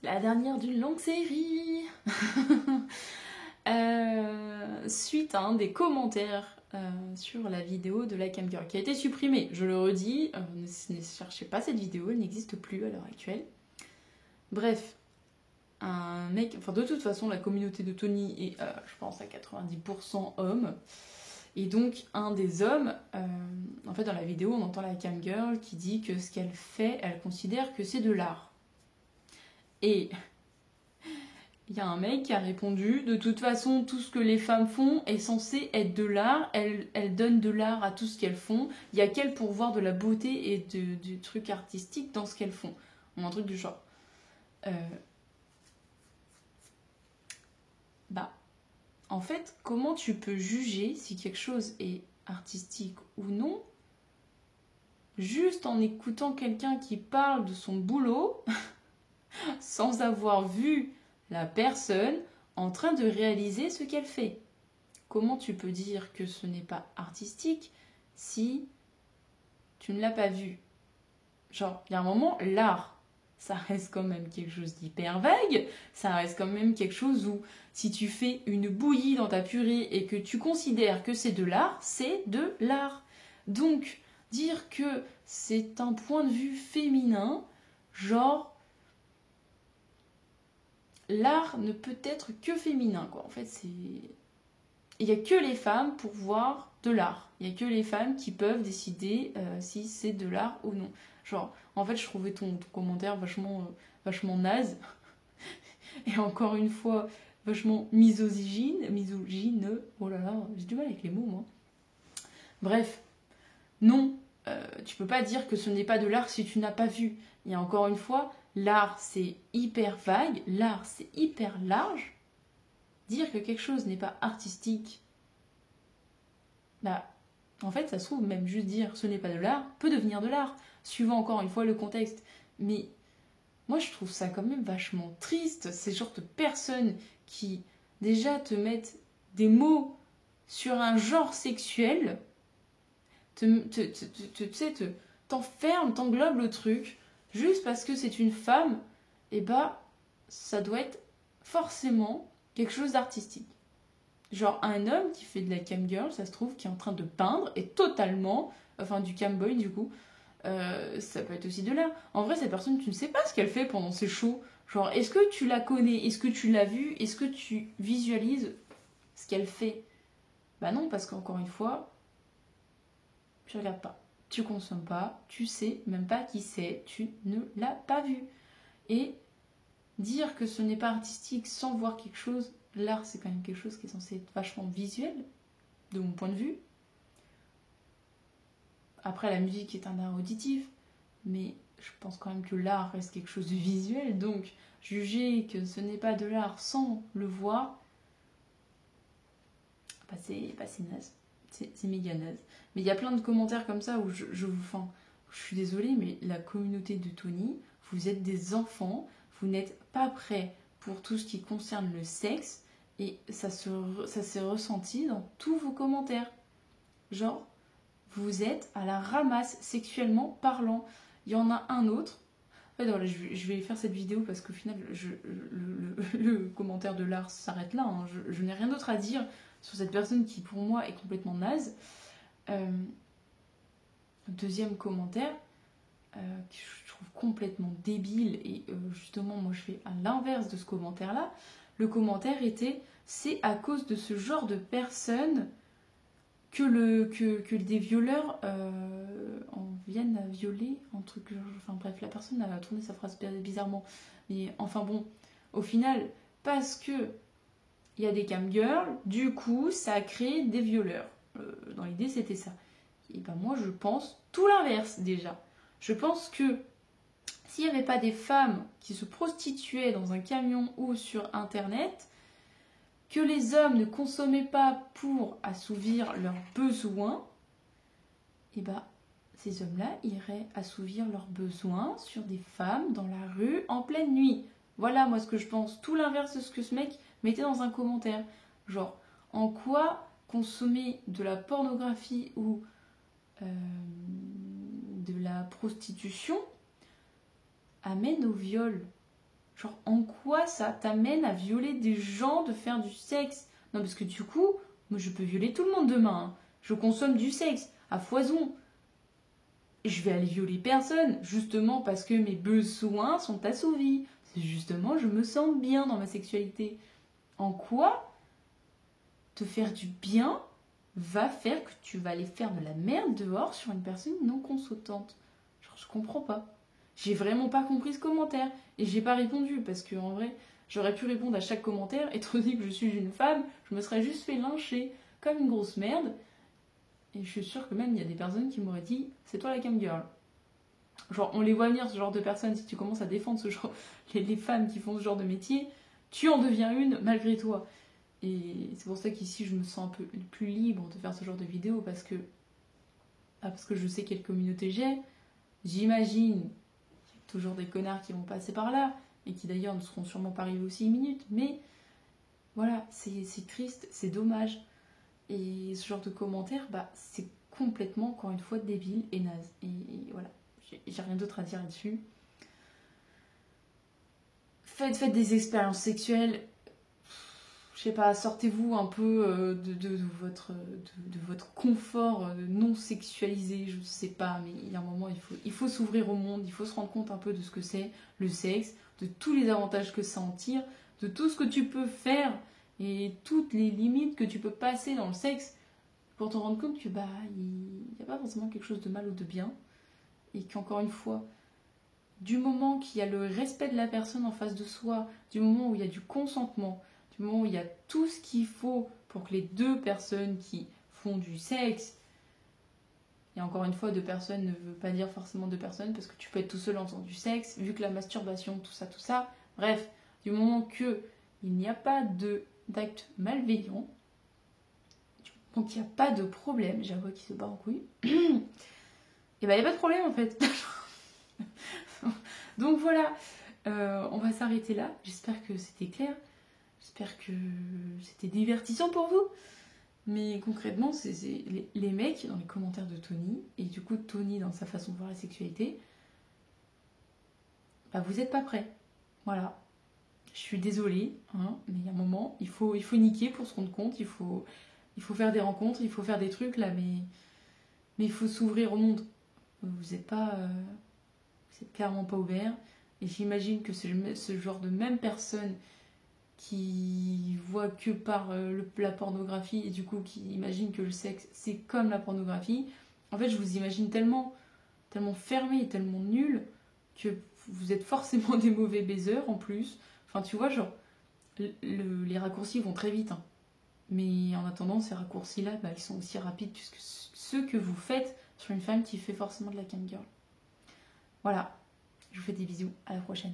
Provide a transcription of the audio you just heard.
La dernière d'une longue série. Suite à un des commentaires sur la vidéo de la camgirl qui a été supprimée. Je le redis, ne cherchez pas cette vidéo, elle n'existe plus à l'heure actuelle. Bref, un mec, enfin de toute façon la communauté de Tony est, je pense, à 90% hommes. Et donc un des hommes, en fait dans la vidéo on entend la camgirl qui dit que ce qu'elle fait, elle considère que c'est de l'art. Et il y a un mec qui a répondu, de toute façon, tout ce que les femmes font est censé être de l'art, elles donnent de l'art à tout ce qu'elles font, il y a qu'elles pour voir de la beauté et du truc artistique dans ce qu'elles font. Ou un truc du genre. En fait, comment tu peux juger si quelque chose est artistique ou non, juste en écoutant quelqu'un qui parle de son boulot, sans avoir vu la personne en train de réaliser ce qu'elle fait. Comment tu peux dire que ce n'est pas artistique si tu ne l'as pas vu? Genre, il y a un moment, l'art, ça reste quand même quelque chose d'hyper vague, ça reste quand même quelque chose où si tu fais une bouillie dans ta purée et que tu considères que c'est de l'art, c'est de l'art. Donc, dire que c'est un point de vue féminin, genre, l'art ne peut être que féminin, quoi. En fait, c'est... Il n'y a que les femmes pour voir de l'art. Il n'y a que les femmes qui peuvent décider si c'est de l'art ou non. Genre, en fait, je trouvais ton commentaire vachement naze. Et encore une fois, vachement misogyne. Oh là là, j'ai du mal avec les mots, moi. Bref, non, tu peux pas dire que ce n'est pas de l'art si tu n'as pas vu. Et encore une fois, l'art, c'est hyper vague. L'art, c'est hyper large. Dire que quelque chose n'est pas artistique, bah, en fait, ça se trouve, même juste dire ce n'est pas de l'art peut devenir de l'art, suivant encore une fois le contexte. Mais moi, je trouve ça quand même vachement triste, ces genres de personnes qui, déjà, te mettent des mots sur un genre sexuel, t'enferment, t'englobent le truc, juste parce que c'est une femme, et bah, ça doit être forcément quelque chose d'artistique. Genre un homme qui fait de la camgirl, ça se trouve, qui est en train de peindre, et totalement, enfin du camboy du coup, ça peut être aussi de l'art. En vrai, cette personne, tu ne sais pas ce qu'elle fait pendant ses shows. Genre, est-ce que tu la connais? Est-ce que tu l'as vue? Est-ce que tu visualises ce qu'elle fait? Bah non, parce qu'encore une fois, tu regardes pas. Tu consommes pas, tu sais même pas qui c'est, tu ne l'as pas vu. Et dire que ce n'est pas artistique sans voir quelque chose, l'art c'est quand même quelque chose qui est censé être vachement visuel, de mon point de vue. Après la musique est un art auditif, mais je pense quand même que l'art reste quelque chose de visuel, donc juger que ce n'est pas de l'art sans le voir, bah c'est naze, c'est méga naze. Mais il y a plein de commentaires comme ça où je suis désolée, mais la communauté de Tony, vous êtes des enfants, vous n'êtes pas prêts pour tout ce qui concerne le sexe, et ça s'est ressenti dans tous vos commentaires. Genre, vous êtes à la ramasse sexuellement parlant. Il y en a un autre. En fait, voilà, je vais faire cette vidéo parce qu'au final, le commentaire de l'art s'arrête là. Hein. Je n'ai rien d'autre à dire sur cette personne qui, pour moi, est complètement naze. Deuxième commentaire, que je trouve complètement débile, et justement, moi, je fais à l'inverse de ce commentaire-là. Le commentaire était « C'est à cause de ce genre de personnes que des violeurs en viennent à violer, un truc genre, enfin bref, la personne a tourné sa phrase bizarrement, mais enfin bon, au final, parce que il y a des camgirls, du coup ça a créé des violeurs. Dans l'idée c'était ça. Et ben moi je pense tout l'inverse déjà. Je pense que s'il n'y avait pas des femmes qui se prostituaient dans un camion ou sur internet, que les hommes ne consommaient pas pour assouvir leurs besoins, et bah ces hommes-là iraient assouvir leurs besoins sur des femmes dans la rue en pleine nuit. Voilà moi ce que je pense, tout l'inverse de ce que ce mec mettait dans un commentaire. Genre, en quoi consommer de la pornographie ou de la prostitution amène au viol? Genre, en quoi ça t'amène à violer des gens, de faire du sexe? Non, parce que du coup, moi je peux violer tout le monde demain, hein. Je consomme du sexe à foison. Et je vais aller violer personne, justement parce que mes besoins sont assouvis. C'est justement, je me sens bien dans ma sexualité. En quoi te faire du bien va faire que tu vas aller faire de la merde dehors sur une personne non consentante? Genre, je comprends pas. J'ai vraiment pas compris ce commentaire. Et j'ai pas répondu parce que en vrai, j'aurais pu répondre à chaque commentaire. Étant donné que je suis une femme, je me serais juste fait lyncher comme une grosse merde. Et je suis sûre que même il y a des personnes qui m'auraient dit c'est toi la cam girl. Genre, on les voit venir, ce genre de personnes. Si tu commences à défendre ce genre, les femmes qui font ce genre de métier, tu en deviens une malgré toi. Et c'est pour ça qu'ici, je me sens un peu plus libre de faire ce genre de vidéos parce que je sais quelle communauté j'ai. J'imagine qu'il y a toujours des connards qui vont passer par là et qui d'ailleurs ne seront sûrement pas arrivés aussi 6 minutes. Mais voilà, c'est triste, c'est dommage. Et ce genre de commentaires, bah, c'est complètement, encore une fois, débile et naze. Et voilà, j'ai rien d'autre à dire là-dessus. Faites des expériences sexuelles. Je sais pas, sortez-vous un peu de votre confort non sexualisé, je sais pas, mais il y a un moment, il faut s'ouvrir au monde, il faut se rendre compte un peu de ce que c'est le sexe, de tous les avantages que ça en tire, de tout ce que tu peux faire et toutes les limites que tu peux passer dans le sexe pour te rendre compte que bah il n'y a pas forcément quelque chose de mal ou de bien et qu'encore une fois, du moment qu'il y a le respect de la personne en face de soi, du moment où il y a du consentement, du moment où il y a tout ce qu'il faut pour que les deux personnes qui font du sexe, et encore une fois, deux personnes ne veut pas dire forcément deux personnes, parce que tu peux être tout seul en faisant du sexe, vu que la masturbation, tout ça, bref, du moment que il n'y a pas d'acte malveillant, donc il n'y a pas de problème, j'avoue qu'il se bat en couille, et ben il n'y a pas de problème en fait. Donc voilà, on va s'arrêter là, j'espère que c'était clair. J'espère que c'était divertissant pour vous. Mais concrètement, c'est les mecs dans les commentaires de Tony, et du coup Tony dans sa façon de voir la sexualité, bah vous n'êtes pas prêts. Voilà. Je suis désolée, hein, mais il y a un moment, il faut niquer pour se rendre compte, il faut faire des rencontres, il faut faire des trucs là, mais il faut s'ouvrir au monde. Vous n'êtes pas... vous êtes clairement pas ouvert. Et j'imagine que c'est ce genre de même personne qui voit que par la pornographie et du coup qui imagine que le sexe c'est comme la pornographie. En fait, je vous imagine tellement fermé, tellement nul que vous êtes forcément des mauvais baiseurs en plus. Enfin, tu vois, genre, les raccourcis vont très vite, hein. Mais en attendant, ces raccourcis-là, bah, ils sont aussi rapides que ceux que vous faites sur une femme qui fait forcément de la cam girl. Voilà, je vous fais des bisous, à la prochaine.